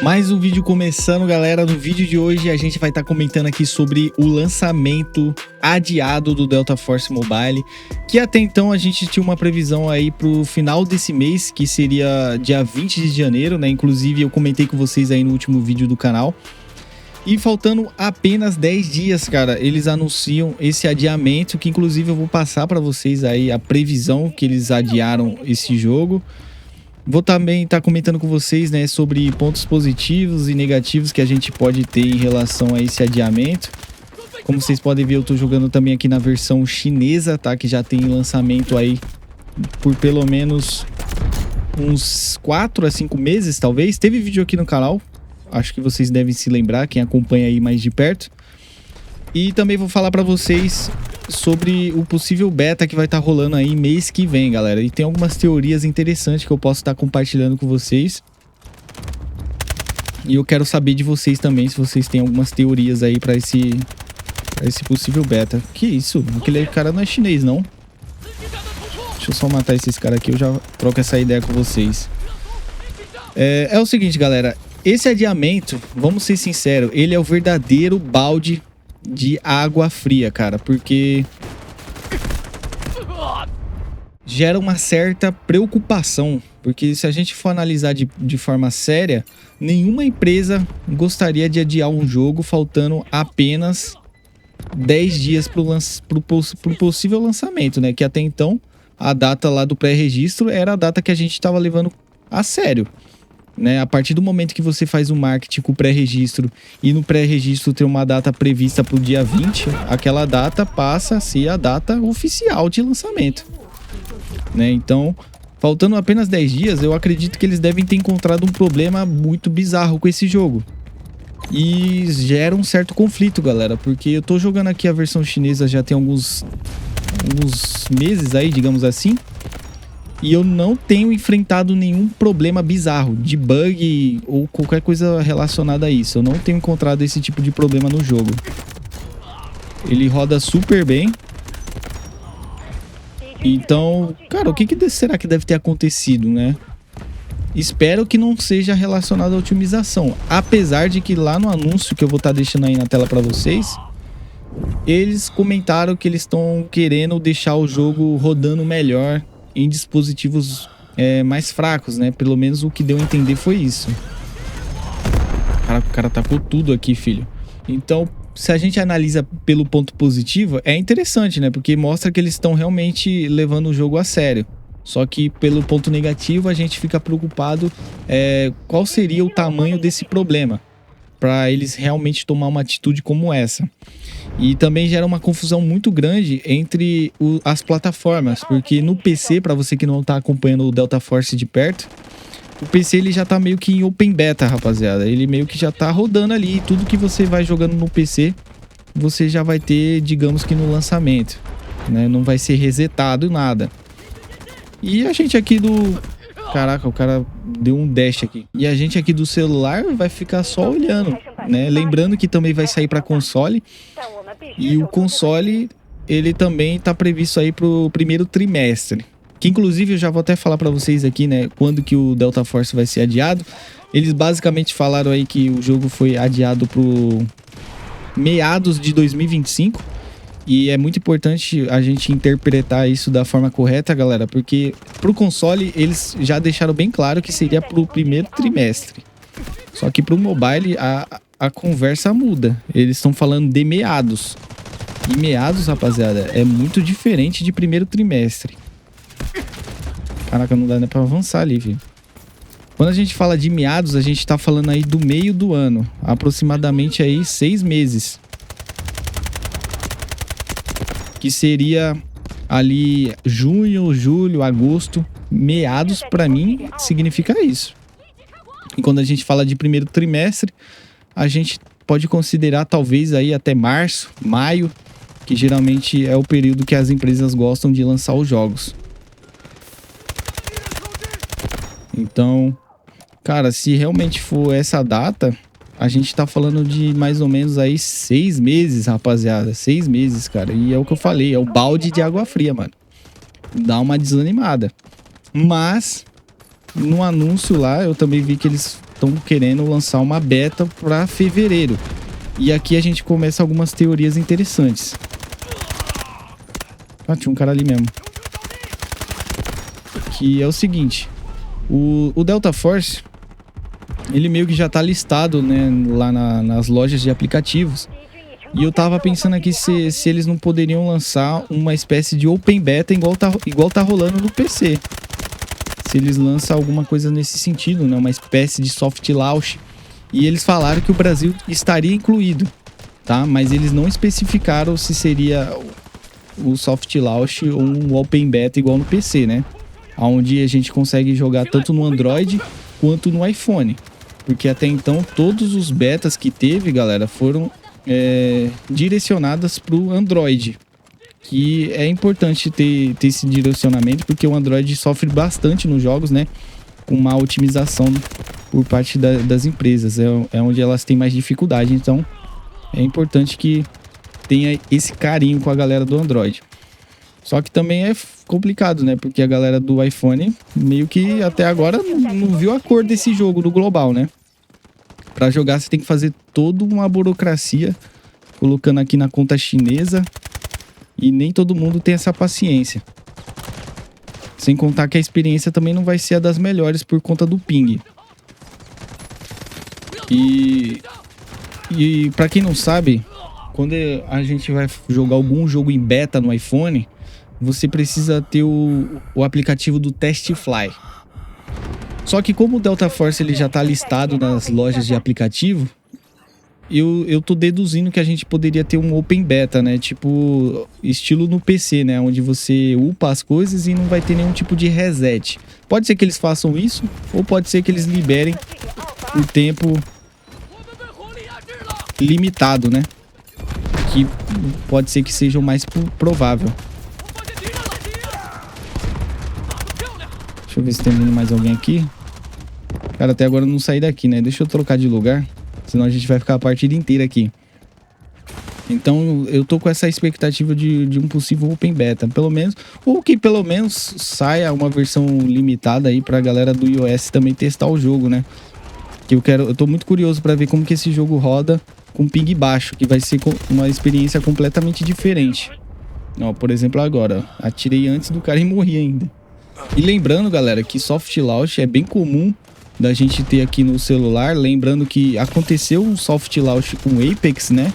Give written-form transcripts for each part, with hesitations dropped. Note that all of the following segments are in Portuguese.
Mais um vídeo começando, galera. No vídeo de hoje a gente vai estar comentando aqui sobre o lançamento adiado do Delta Force Mobile, que até então a gente tinha uma previsão aí pro final desse mês, que seria dia 20 de janeiro, né? Inclusive eu comentei com vocês aí no último vídeo do canal. E faltando apenas 10 dias, cara, eles anunciam esse adiamento, que inclusive eu vou passar para vocês aí a previsão que eles adiaram esse jogo. Vou também estar comentando com vocês, né, sobre pontos positivos e negativos que a gente pode ter em relação a esse adiamento. Como vocês podem ver, eu tô jogando também aqui na versão chinesa, tá? Que já tem lançamento aí por pelo menos uns 4 a 5 meses, talvez. Teve vídeo aqui no canal, acho que vocês devem se lembrar, quem acompanha aí mais de perto. E também vou falar pra vocês sobre o possível beta que vai estar rolando aí mês que vem, galera. E tem algumas teorias interessantes que eu posso estar compartilhando com vocês. E eu quero saber de vocês também, se vocês têm algumas teorias aí pra esse possível beta. Que isso? Aquele cara não é chinês, não. Deixa eu só matar esses caras aqui, eu já troco essa ideia com vocês. É o seguinte, galera. Esse adiamento, vamos ser sinceros, ele é o verdadeiro balde de água fria, cara, porque gera uma certa preocupação, porque se a gente for analisar de forma séria, nenhuma empresa gostaria de adiar um jogo faltando apenas 10 dias pro possível lançamento, né? Que até então a data lá do pré-registro era a data que a gente estava levando a sério, né? A partir do momento que você faz o marketing com o pré-registro e no pré-registro tem uma data prevista para o dia 20, aquela data passa a ser a data oficial de lançamento, né? Então, faltando apenas 10 dias, eu acredito que eles devem ter encontrado um problema muito bizarro com esse jogo. E gera um certo conflito, galera, porque eu tô jogando aqui a versão chinesa já tem alguns meses aí, digamos assim. E eu não tenho enfrentado nenhum problema bizarro, de bug ou qualquer coisa relacionada a isso. Eu não tenho encontrado esse tipo de problema no jogo. Ele roda super bem. Então, cara, o que será que deve ter acontecido, né? Espero que não seja relacionado à otimização. Apesar de que lá no anúncio que eu vou estar deixando aí na tela para vocês, eles comentaram que eles estão querendo deixar o jogo rodando melhor em dispositivos mais fracos, né? Pelo menos o que deu a entender foi isso. Caraca, o cara tacou tudo aqui, filho. Então, se a gente analisa pelo ponto positivo, é interessante, né? Porque mostra que eles estão realmente levando o jogo a sério. Só que pelo ponto negativo, a gente fica preocupado qual seria o tamanho desse problema para eles realmente tomar uma atitude como essa. E também gera uma confusão muito grande entre as plataformas, porque no PC, para você que não tá acompanhando o Delta Force de perto, o PC ele já tá meio que em open beta, rapaziada. Ele meio que já tá rodando ali, tudo que você vai jogando no PC, você já vai ter, digamos que no lançamento, né? Não vai ser resetado nada. E a gente aqui do... Caraca, o cara deu um dash aqui. E a gente aqui do celular vai ficar só olhando, né? Lembrando que também vai sair para console. E o console, ele também tá previsto aí pro primeiro trimestre. Que inclusive eu já vou até falar para vocês aqui, né? Quando que o Delta Force vai ser adiado. Eles basicamente falaram aí que o jogo foi adiado pro meados de 2025. E é muito importante a gente interpretar isso da forma correta, galera, porque pro console eles já deixaram bem claro que seria pro primeiro trimestre. Só que pro mobile a conversa muda. Eles estão falando de meados. E meados, rapaziada, é muito diferente de primeiro trimestre. Caraca, não dá nem pra avançar ali, filho. Quando a gente fala de meados, a gente tá falando aí do meio do ano. Aproximadamente aí 6 meses. Que seria ali junho, julho, agosto. Meados, pra mim, significa isso. E quando a gente fala de primeiro trimestre, a gente pode considerar talvez aí até março, maio, que geralmente é o período que as empresas gostam de lançar os jogos. Então, cara, se realmente for essa data, a gente tá falando de mais ou menos aí 6 meses, rapaziada. 6 meses, cara. E é o que eu falei, é o balde de água fria, mano. Dá uma desanimada. Mas, no anúncio lá, eu também vi que eles estão querendo lançar uma beta para fevereiro. E aqui a gente começa algumas teorias interessantes. Ah, tinha um cara ali mesmo. Que é o seguinte. O Delta Force, ele meio que já tá listado, né, lá nas lojas de aplicativos. E eu tava pensando aqui se eles não poderiam lançar uma espécie de open beta igual tá rolando no PC. Se eles lançam alguma coisa nesse sentido, né, uma espécie de soft launch. E eles falaram que o Brasil estaria incluído, tá? Mas eles não especificaram se seria o soft launch ou um open beta igual no PC, né? Onde a gente consegue jogar tanto no Android quanto no iPhone. Porque até então todos os betas que teve, galera, foram direcionadas para o Android. Que é importante ter esse direcionamento, porque o Android sofre bastante nos jogos, né? Com má otimização por parte das empresas. É onde elas têm mais dificuldade. Então, é importante que tenha esse carinho com a galera do Android. Só que também é complicado, né? Porque a galera do iPhone meio que até agora não viu a cor desse jogo do global, né? Pra jogar você tem que fazer toda uma burocracia, colocando aqui na conta chinesa. E nem todo mundo tem essa paciência. Sem contar que a experiência também não vai ser a das melhores por conta do ping. E pra quem não sabe, quando a gente vai jogar algum jogo em beta no iPhone, você precisa ter o aplicativo do TestFly. Só que como o Delta Force ele já tá listado nas lojas de aplicativo, eu tô deduzindo que a gente poderia ter um open beta, né? Tipo, estilo no PC, né? Onde você upa as coisas e não vai ter nenhum tipo de reset. Pode ser que eles façam isso, ou pode ser que eles liberem o tempo limitado, né? Que pode ser que seja o mais provável. Deixa eu ver se tem mais alguém aqui. Cara, até agora eu não saí daqui, né? Deixa eu trocar de lugar. Senão a gente vai ficar a partida inteira aqui. Então eu tô com essa expectativa de um possível open beta. Pelo menos, ou que pelo menos saia uma versão limitada aí pra galera do iOS também testar o jogo, né? Que eu tô muito curioso pra ver como que esse jogo roda com ping baixo. Que vai ser uma experiência completamente diferente. Ó, por exemplo agora, ó, atirei antes do cara e morri ainda. E lembrando, galera, que soft launch é bem comum da gente ter aqui no celular. Lembrando que aconteceu um soft launch com o Apex, né?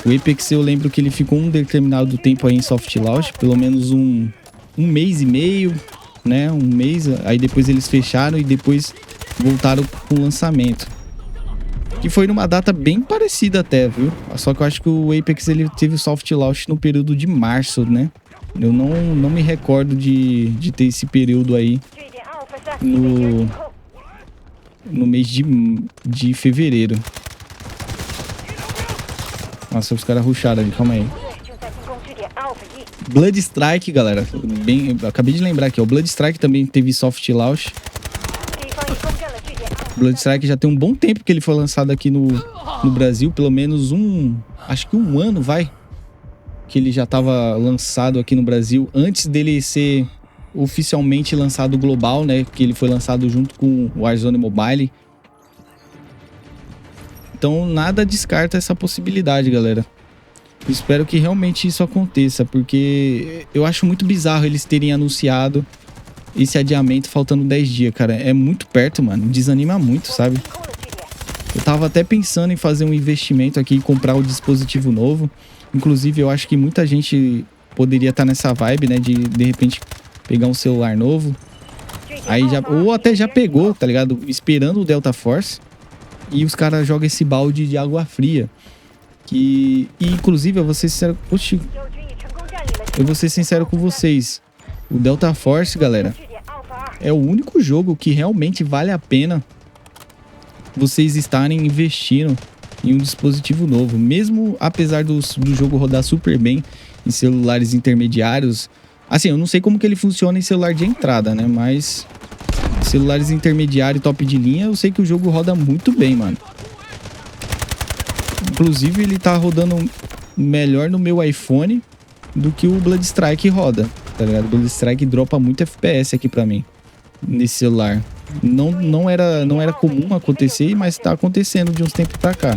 O Apex eu lembro que ele ficou um determinado tempo aí em soft launch, pelo menos um mês e meio, né? Um mês, aí depois eles fecharam e depois voltaram com o lançamento. Que foi numa data bem parecida até, viu? Só que eu acho que o Apex ele teve o soft launch no período de março, né? Eu não me recordo de ter esse período aí no mês de fevereiro. Nossa, os caras rusharam ali, calma aí. Blood Strike, galera. Acabei de lembrar aqui, ó. Blood Strike também teve soft launch. Blood Strike já tem um bom tempo que ele foi lançado aqui no Brasil. Pelo menos acho que um ano, vai. Que ele já estava lançado aqui no Brasil. Antes dele ser oficialmente lançado global, né? Que ele foi lançado junto com o Warzone Mobile. Então nada descarta essa possibilidade, galera. Espero que realmente isso aconteça, porque eu acho muito bizarro eles terem anunciado esse adiamento faltando 10 dias, cara. É muito perto, mano. Desanima muito, sabe? Eu tava até pensando em fazer um investimento aqui e comprar o dispositivo novo. Inclusive, eu acho que muita gente poderia estar nessa vibe, né? De repente pegar um celular novo. Aí ou até já pegou, tá ligado? Esperando o Delta Force. E os caras jogam esse balde de água fria. E inclusive, eu vou ser sincero... Oxi. Eu vou ser sincero com vocês. O Delta Force, galera, é o único jogo que realmente vale a pena vocês estarem investindo em um dispositivo novo. Mesmo apesar do jogo rodar super bem em celulares intermediários. Assim, eu não sei como que ele funciona em celular de entrada, né? Mas celulares intermediários top de linha, eu sei que o jogo roda muito bem, mano. Inclusive, ele tá rodando melhor no meu iPhone do que o Blood Strike roda, tá ligado? O Blood Strike dropa muito FPS aqui pra mim, nesse celular. não era comum acontecer, mas tá acontecendo de uns tempos pra cá.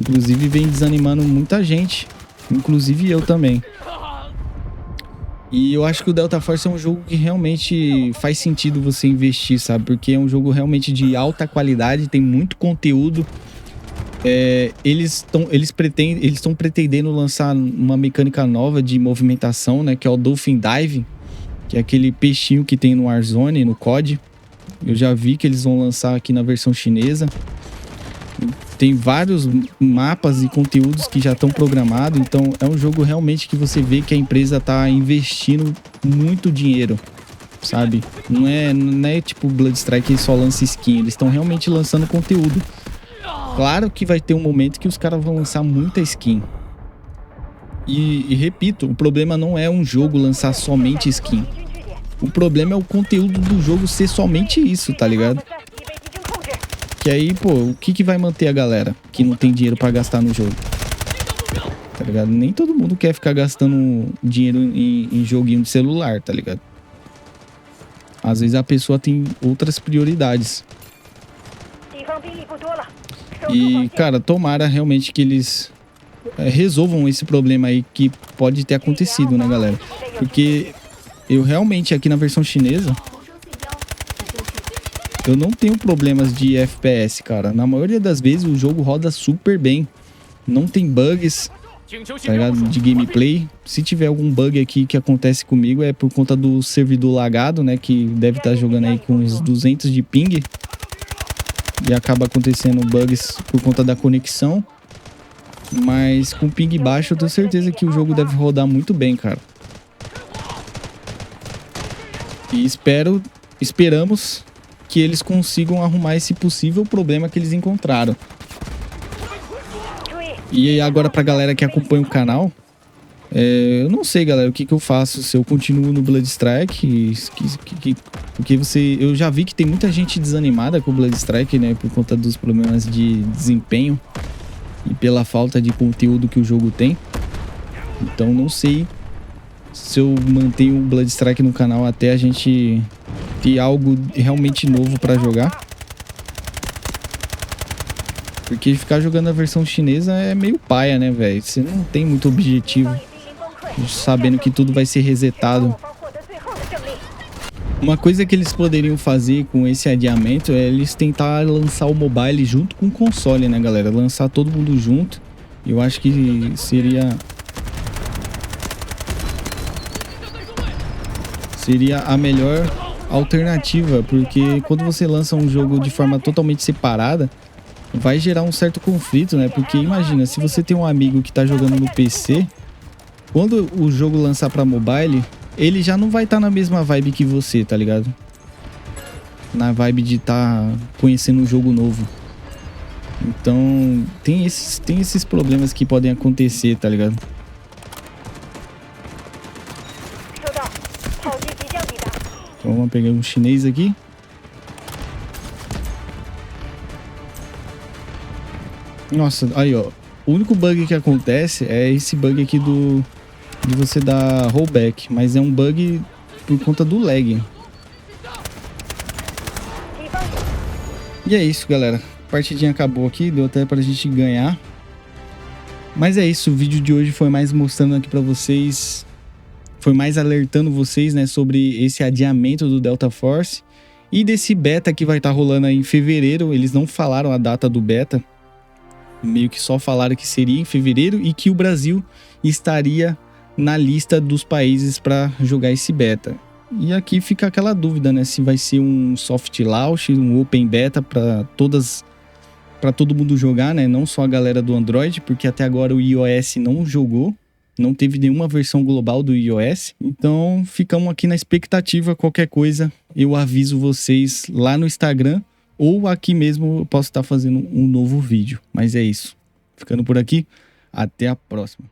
Inclusive vem desanimando muita gente, inclusive eu também. E eu acho que o Delta Force é um jogo que realmente faz sentido você investir, sabe? Porque é um jogo realmente de alta qualidade, tem muito conteúdo. Eles estão pretendendo lançar uma mecânica nova de movimentação, né? Que é o Dolphin Dive, que é aquele peixinho que tem no Warzone, no COD. Eu já vi que eles vão lançar aqui na versão chinesa. Tem vários mapas e conteúdos que já estão programados. Então é um jogo realmente que você vê que a empresa está investindo muito dinheiro, sabe? Não é tipo Bloodstrike que só lança skin. Eles estão realmente lançando conteúdo. Claro que vai ter um momento que os caras vão lançar muita skin. E repito, o problema não é um jogo lançar somente skin. O problema é o conteúdo do jogo ser somente isso, tá ligado? Que aí, pô, o que vai manter a galera que não tem dinheiro pra gastar no jogo? Tá ligado? Nem todo mundo quer ficar gastando dinheiro em joguinho de celular, tá ligado? Às vezes a pessoa tem outras prioridades. E, cara, tomara realmente que eles resolvam esse problema aí que pode ter acontecido, né, galera? Porque eu realmente, aqui na versão chinesa, eu não tenho problemas de FPS, cara. Na maioria das vezes o jogo roda super bem. Não tem bugs, tá ligado? De gameplay. Se tiver algum bug aqui que acontece comigo é por conta do servidor lagado, né? Que deve estar jogando aí com uns 200 de ping. E acaba acontecendo bugs por conta da conexão. Mas com ping baixo eu tenho certeza que o jogo deve rodar muito bem, cara. E esperamos que eles consigam arrumar esse possível problema que eles encontraram. E agora pra galera que acompanha o canal, eu não sei, galera, o que eu faço, se eu continuo no Bloodstrike, porque eu já vi que tem muita gente desanimada com o Bloodstrike, né, por conta dos problemas de desempenho e pela falta de conteúdo que o jogo tem. Então não sei se eu mantenho o Bloodstrike no canal até a gente ter algo realmente novo pra jogar. Porque ficar jogando a versão chinesa é meio paia, né, velho? Você não tem muito objetivo, sabendo que tudo vai ser resetado. Uma coisa que eles poderiam fazer com esse adiamento é eles tentar lançar o mobile junto com o console, né, galera? Lançar todo mundo junto. Eu acho que seria a melhor alternativa, porque quando você lança um jogo de forma totalmente separada, vai gerar um certo conflito, né? Porque imagina, se você tem um amigo que tá jogando no PC, quando o jogo lançar pra mobile, ele já não vai estar na mesma vibe que você, tá ligado? Na vibe de estar conhecendo um jogo novo. Então, tem esses problemas que podem acontecer, tá ligado? Então, vamos pegar um chinês aqui. Nossa, aí ó, o único bug que acontece é esse bug aqui de você dar rollback, mas é um bug por conta do lag. E é isso, galera, a partidinha acabou aqui, deu até pra gente ganhar. Mas é isso, o vídeo de hoje foi mais mostrando aqui pra vocês, foi mais alertando vocês, né, sobre esse adiamento do Delta Force e desse beta que vai estar rolando aí em fevereiro. Eles não falaram a data do beta, meio que só falaram que seria em fevereiro e que o Brasil estaria na lista dos países para jogar esse beta. E aqui fica aquela dúvida, né, se vai ser um soft launch, um open beta para todo mundo jogar, né, não só a galera do Android, porque até agora o iOS não jogou, não teve nenhuma versão global do iOS. Então ficamos aqui na expectativa. Qualquer coisa eu aviso vocês lá no Instagram, ou aqui mesmo eu posso estar fazendo um novo vídeo. Mas é isso. Ficando por aqui. Até a próxima.